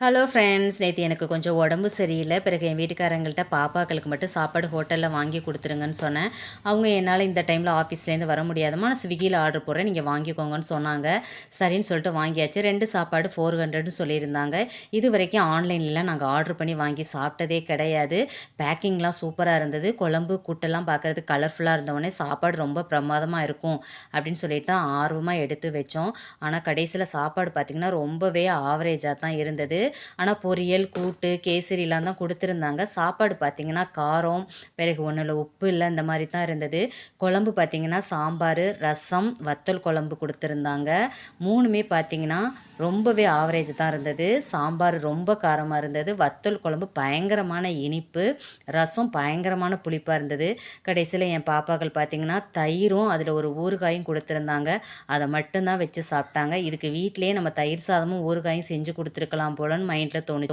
Hello friends, நேற்று எனக்கு கொஞ்சம் உடம்பு சரியில்லை. பிறகு என் வீட்டுக்காரங்கள்ட்ட பாப்பாக்களுக்கு மட்டும் சாப்பாடு ஹோட்டலில் வாங்கி கொடுத்துருங்கன்னு சொன்னேன். அவங்க என்னால் இந்த டைமில் ஆஃபீஸ்லேருந்து வர முடியாதும்மா, நான் ஸ்விக்கியில் ஆர்டர் போடுறேன், நீங்கள் வாங்கிக்கோங்கன்னு சொன்னாங்க. சரின்னு சொல்லிட்டு வாங்கியாச்சு. 2 சாப்பாடு 400ன்னு சொல்லியிருந்தாங்க. இது வரைக்கும் ஆன்லைனில் நாங்கள் ஆர்டர் பண்ணி வாங்கி சாப்பிட்டதே கிடையாது. பேக்கிங்லாம் சூப்பராக இருந்தது. குழம்பு கூட்டெல்லாம் பார்க்குறதுக்கு கலர்ஃபுல்லாக இருந்தவொடனே சாப்பாடு ரொம்ப பிரமாதமாக இருக்கும் அப்படின்னு சொல்லிட்டு தான் ஆர்வமாக எடுத்து வச்சோம். ஆனால் கடைசியில் சாப்பாடு பார்த்திங்கன்னா ரொம்பவே ஆவரேஜாக தான் இருந்தது. ஆனால் பொரியல், கூட்டு, கேசரிலாம் தான் கொடுத்துருந்தாங்க. சாப்பாடு பார்த்திங்கன்னா காரம், பிறகு ஒன்றுல உப்பு இல்லை, இந்த மாதிரி தான் இருந்தது. குழம்பு பார்த்திங்கன்னா சாம்பார், ரசம், வத்தல் குழம்பு கொடுத்துருந்தாங்க. 3மே பார்த்திங்கன்னா ரொம்பவே ஆவரேஜ் தான் இருந்தது. சாம்பார் ரொம்ப காரமாக இருந்தது. வத்தல் குழம்பு பயங்கரமான இனிப்பு. ரசம் பயங்கரமான புளிப்பாக இருந்தது. கடைசியில் என் பாப்பாக்கள் பார்த்திங்கன்னா தயிரும் அதில் ஒரு ஊறுகாயும் கொடுத்துருந்தாங்க. அதை மட்டும்தான் வச்சு சாப்பிட்டாங்க. இதுக்கு வீட்டிலேயே நம்ம தயிர் சாதமும் ஊறுகாயும் செஞ்சு கொடுத்துருக்கலாம் போலன்னு மைண்டில் தோணுச்சு.